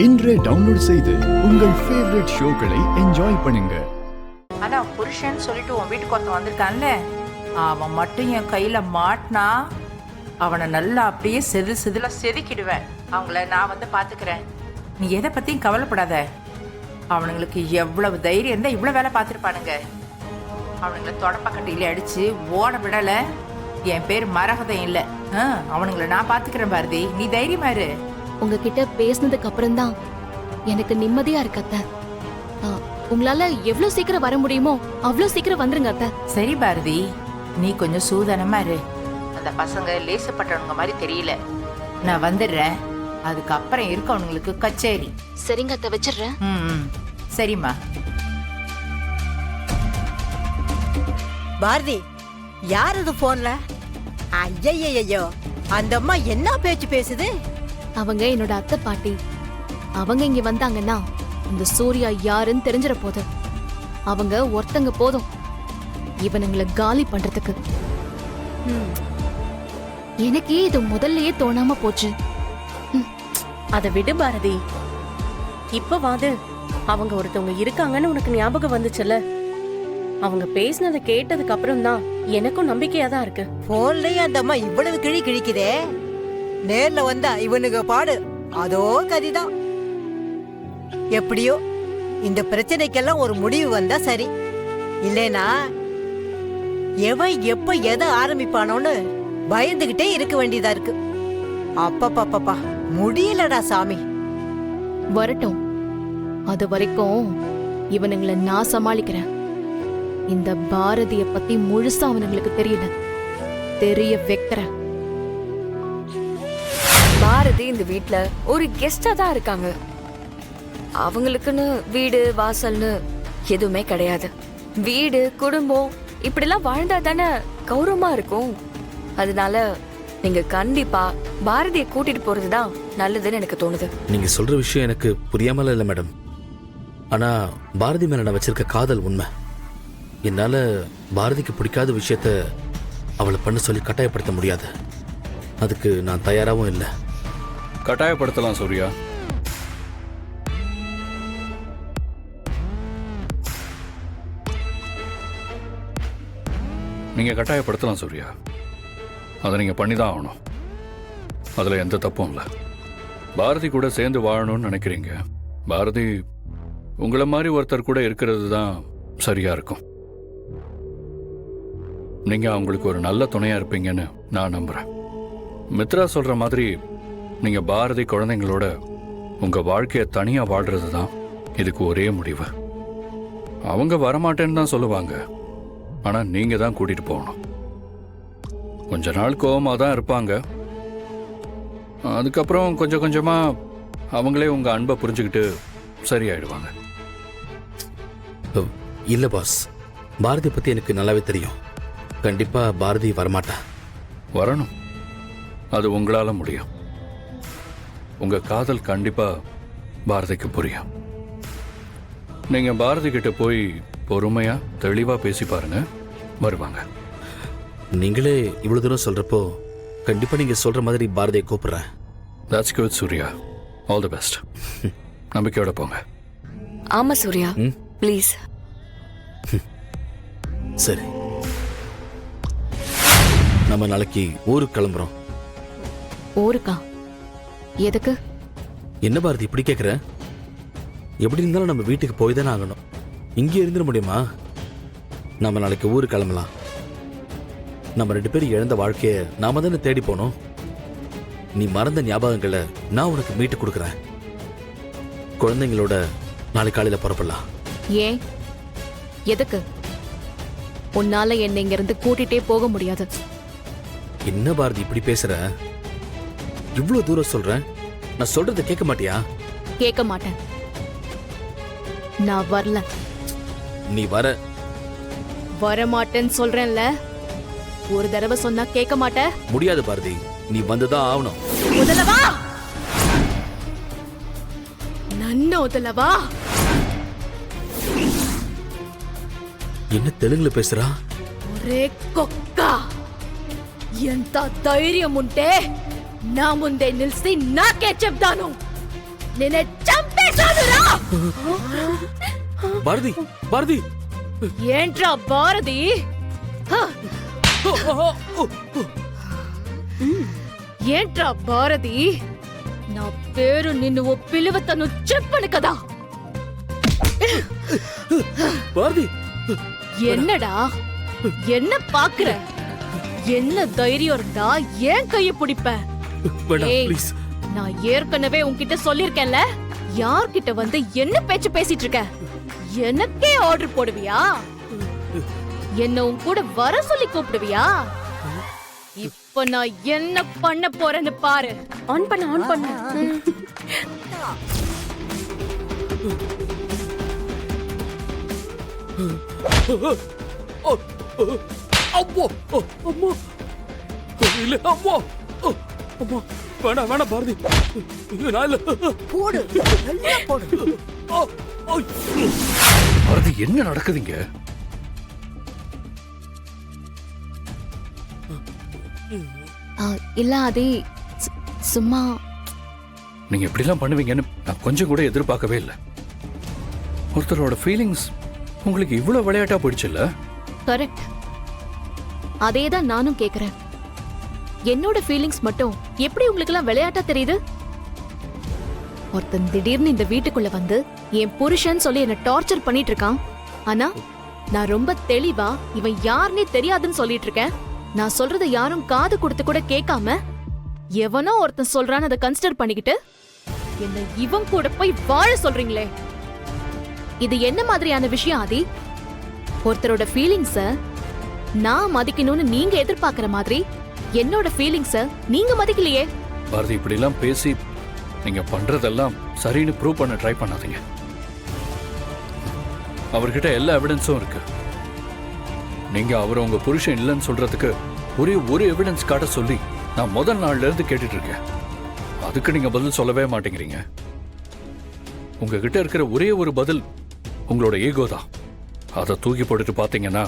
இன்றே டவுன்லோட் செய்து உங்கள் ஃபேவரட் ஷோக்களை என்ஜாய் பண்ணுங்க. ஆனா புருஷன் சொல்லிட்டு உன் வீட்டுக்கு ஒருத்தன் வந்திருக்கான்ல, அவன் மட்டும் என் கையில மாட்டினா அவனை நல்லா அப்படியே செதில செதுக்கிடுவேன். அவங்கள நான் வந்து பாத்துக்கிறேன், நீ எதை பத்தியும் கவலைப்படாத. அவனுங்களுக்கு எவ்வளவு தைரியம் இருந்தா இவ்வளவு வேலை பார்த்துருப்பானுங்க. அவனுங்களை தொடப்பக்கட்டையில அடிச்சு ஓட விடல. என் பேர் மரகதம் இல்ல. அவனுங்களை நான் பாத்துக்கிறேன் பாரதி, நீ தைரியமா இரு. உங்ககிட்ட பேசினதுக்கு அப்புறம் தான் எனக்கு நிம்மதியா இருக்கு அத்தை. உங்களால எவ்வளவு சீக்கிரம் வர முடியுமோ அவ்வளவு சீக்கிரம் வந்துருங்க அத்தை. சரி பாரதி, நீ கொஞ்சம் சூதானமா இரு. அந்த பசங்க லேசப்பட்டவனுங்க மாதிரி தெரியல. நான் வந்துடுறேன், அதுக்கப்புறம் இருக்க அவனுங்களுக்கு கச்சேரி. சரிங்க அத்தை, வச்சிடுறேன். சரிம்மா. பாரதி, யார் அது போன்ல? ஐயோ, அந்த அம்மா என்ன பேச்சு பேசுது? அவங்க என்னோட அத்தை பாட்டி. அவங்க இங்க வந்தாங்கன்னா இந்த சூர்யா யாருன்னு தெரிஞ்சிட போது. அவங்க ஒருத்தங்க போதும் இவனுங்களை காலி பண்றதுக்கு. எனக்கே இது முதல்லயே தோணாம போச்சு. அதை விடு பாரதி, இப்ப வாது அவங்க ஒருத்தவங்க இருக்காங்கன்னு உனக்கு ஞாபகம் வந்துச்சுல்ல. அவங்க பேசினதை கேட்டதுக்கு அப்புறம் தான் எனக்கும் நம்பிக்கையா தான் இருக்கு. போன்லயே அந்த அம்மா இவ்வளவு கிழி கிழிக்குதே, நேர்ல வந்தா இவனுங்க பாடு அதோ கதிதான். எப்படியோ இந்த பிரச்சனைக்கெல்லாம் ஒரு முடிவு வந்தா சரி. இல்லைனா எவன் எப்ப எதை ஆரம்பிப்பானோன்னு பயந்துகிட்டே இருக்க வேண்டியதா இருக்கு. அப்பப்பா முடியலடா சாமி. வரட்டும், அது வரைக்கும் இவனுங்களை நான் சமாளிக்கிறேன். இந்த பாரதிய பத்தி முழுசா அவனுங்களுக்கு தெரியல, தெரிய வைக்கிறேன். பாரதி இந்த வீட்ல ஒரு கெஸ்டா தான் இருக்காங்க. அவங்களுக்குன்னு வீடு வாசல்னு எதுவுமே கிடையாது. வீடு குடும்பம் இப்படிலாம் வாழ்ந்தா தானே கௌரவமா இருக்கும். அதனால நீங்க கண்டிப்பா பாரதியை கூட்டிட்டு போறதுதான் நல்லதுன்னு எனக்கு தோணுது. நீங்க சொல்ற விஷயம் எனக்கு புரியாமல இல்ல மேடம். ஆனா பாரதி மேல நான் வச்சிருக்க காதல் உண்மை. என்னால பாரதிக்கு பிடிக்காத விஷயத்த அவளை பண்ண சொல்லி கட்டாயப்படுத்த முடியாது. அதுக்கு நான் தயாராகவும் இல்லை. கட்டாயப்படுத்தலாம் சூர்யா. நீங்க கட்டாயப்படுத்தலாம் சூர்யா. அதை நீங்க பண்ணிதான் ஆகணும். அதுல எந்த தப்பும் இல்லை. பாரதி கூட சேர்ந்து வாழணும்னு நினைக்கிறீங்க. பாரதி உங்களை மாதிரி ஒருத்தர் கூட இருக்கிறது தான் சரியா இருக்கும். நீங்க அவங்களுக்கு ஒரு நல்ல துணையா இருப்பீங்கன்னு நான் நம்புறேன். மித்ரா சொல்ற மாதிரி நீங்க பாரதி குழந்தைங்களோட உங்க வாழ்க்கைய தனியா வாழ்றது தான் இதுக்கு ஒரே முடிவு. அவங்க வரமாட்டேன்னு தான் சொல்லுவாங்க, ஆனா நீங்க தான் கூட்டிட்டு போகணும். கொஞ்ச நாள் கோவமா தான் இருப்பாங்க, அதுக்கப்புறம் கொஞ்சம் கொஞ்சமா அவங்களே உங்க அன்பை புரிஞ்சுக்கிட்டு சரியாயிடுவாங்க. இல்ல பாஸ், பாரதி பத்தி எனக்கு நல்லாவே தெரியும். கண்டிப்பா பாரதி வரமாட்டா. வரணும், அது உங்களால முடியும். உங்க காதல் கண்டிப்பா பாரதிக்கு புரியும். நீங்க பாரதி கிட்ட போய் பொறுமையா தெளிவா பேசி பாருங்க, வருவாங்க. நீங்களே இவ்வளவு தூரம் சொல்றப்போ கண்டிப்பா நீங்க சொல்ற மாதிரி பாரதியை கூப்பிடுறேன். That's good Surya, all the best. நம்பிக்கையோட போங்க. ஆமா சூர்யா, ப்ளீஸ். சரி, நம்ம நாளைக்கு ஊருக்கு கிளம்புறோம். ஊருக்கா? எதுக்கு? என்ன பாரதி இப்படி கேட்குற? எப்படி இருந்தாலும் நம்ம வீட்டுக்கு போய் தானே ஆகணும். இங்கே இருந்துட முடியுமா? நம்ம நாளைக்கு ஊருக்கு கிளம்பலாம். நம்ம 2 பேரும் இழந்த வாழ்க்கையை நாம தானே தேடி போனோம். நீ மறந்த ஞாபகங்களை நான் உனக்கு மீட்டு கொடுக்குறேன். குழந்தைங்களோட நாளை காலையில் புறப்படலாம். ஏன்? எதுக்கு? உன்னால என்னை இங்க இருந்து கூட்டிட்டே போக முடியாது. என்ன பாரதி இப்படி பேசுற? இவ்வளவு தூரம் சொல்றேன், நான் சொல்றதை கேட்க மாட்டியா? கேட்க மாட்டேன். நான் வரல. நீ வரமாட்டேன்னு சொல்றேன்ல. ஒரு தடவை சொன்னா கேட்க மாட்ட. முடியாது பாரதி, நீ வந்துதான் ஆகணும். முதலவா, நன்ன முதலவா. என்ன தெலுங்குல பேசுறா? ஒரே கொக்கா, ఎంత ధైర్యం ఉంటే నా ముందే నిలిచి నాకే చెప్తాను. நினை சம்பேசாதுரா. பாரதி பாரதி ஏன்றா பாரதி? ఏంట్రా భారతి? నా పేరు నిన్ను ఓ పిలువతను చెప్పను కదా. பாரதி என்னடா என்ன பாக்குற? என்ன தைரியம் இருந்தா ஏன் கைய பிடிப்ப? வேண்டாம் ஏய், ப்ளீஸ். நான் ஏற்கனவே உன்கிட்ட சொல்லிருக்கேன்ல, யார்கிட்ட வந்து என்ன பேச்சு பேசிட்டு இருக்க? எனக்கே ஆர்டர் போடுவியா? என்ன உன் கூட வர சொல்லி கூப்பிடுவியா? இப்ப நான் என்ன பண்ண போறேன்னு பாரு. ஆன் பண்ணு. அம்மா அம்மா இல்ல அம்மா அம்மா வேணாம் வேணாம் பாரதி நான் இல்ல. போடு நல்லா போடு. பாரதி என்ன நடக்குதுங்க? இல்ல அதே சும்மா. நீங்க இப்படிலாம் பண்ணுவீங்கன்னு நான் கொஞ்சம் கூட எதிர்பார்க்கவே இல்லை. ஒருத்தரோட ஃபீலிங்ஸ் உங்களுக்கு இவ்வளவு விளையாட்டா போயிடுச்சுல்ல? கரெக்ட். அதேதான் நானும் கேக்குறேன். என்னோட ஃபீலிங்ஸ் மட்டும் எப்படி உங்களுக்கு எல்லாம் விளையாட்டா தெரியுது? ஒருத்தன் திடீர்னு இந்த வீட்டுக்குள்ள வந்து என் புருஷன் சொல்லி என்ன டார்ச்சர் பண்ணிட்டு இருக்கான். ஆனா நான் ரொம்ப தெளிவா இவன் யாருன்னே தெரியாதுன்னு சொல்லிட்டு இருக்கேன். நான் சொல்றத யாரும் காது கொடுத்து கூட கேட்காம எவனோ ஒருத்தன் சொல்றான்னு அதை கன்சிடர் பண்ணிக்கிட்டு என்ன இவன் கூட போய் வாழ சொல்றீங்களே, இது என்ன மாதிரியான விஷயம் ஆதி? ஒருத்தரோட ஃபீலிங்ஸ நான் மதிக்கணும்னு நீங்க எதிர்பார்க்கிற மாதிரி என்னோட ஃபீலிங்ஸ நீங்க மதிக்கலையே. பாரதி இப்படிலாம் பேசி நீங்க பண்றதெல்லாம் சரின்னு ப்ரூவ் பண்ண ட்ரை பண்ணாதீங்க. அவர்கிட்ட எல்லா எவிடன்ஸும் இருக்கு. நீங்க அவர் உங்க புருஷன் இல்லைன்னு சொல்றதுக்கு ஒரே ஒரு எவிடன்ஸ் காட்ட சொல்லி நான் முதல் நாள்ல இருந்து கேட்டுட்டு இருக்கேன். அதுக்கு நீங்க பதில் சொல்லவே மாட்டேங்கிறீங்க. உங்ககிட்ட இருக்கிற ஒரே ஒரு பதில் உங்களோட ஈகோ தான். அதை தூக்கி போட்டுட்டு பாத்தீங்கன்னா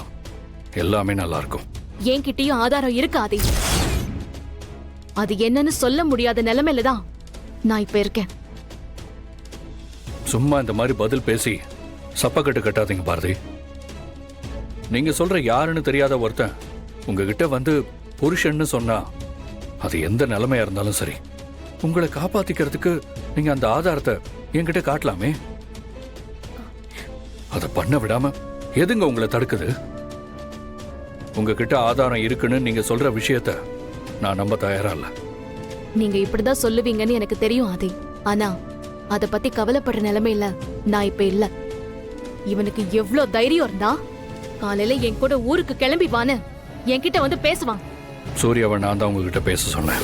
எல்லாமே நல்லா இருக்கும். என்கிட்டயும் ஆதாரம் இருக்கு ஆதி. அது என்னன்னு சொல்ல முடியாத நிலைமையில தான் நான் இப்ப இருக்கேன். சும்மா இந்த மாதிரி பதில் பேசி சப்பக்கட்டு கட்டாதீங்க பாரதி. நீங்க சொல்ற யாருன்னு தெரியாத ஒருத்தன் உங்ககிட்ட வந்து புருஷன்னு சொன்னா அது எந்த நிலைமையா இருந்தாலும் சரி, உங்களை காப்பாத்திக்கிறதுக்கு நீங்க அந்த ஆதாரத்தை என்கிட்ட காட்டலாமே. அதை பண்ண விடாம எதுங்க உங்களை தடுக்குது? உங்ககிட்ட ஆதாரம் இருக்குன்னு நீங்க சொல்ற விஷயத்த நான் நம்ப தயாரா இல்ல. நீங்க இப்படிதான் சொல்லுவீங்கன்னு எனக்கு தெரியும் ஆதி. ஆனா அத பத்தி கவலைப்படுற நிலைமையில நான் இப்ப இல்ல. இவனுக்கு எவ்வளவு தைரியம் இருந்தா காலையில என் கூட ஊருக்கு கிளம்பி வான்னு என்கிட்ட வந்து பேசுவான். சூர்யாவை நான் தான் உங்ககிட்ட பேச சொன்னேன்.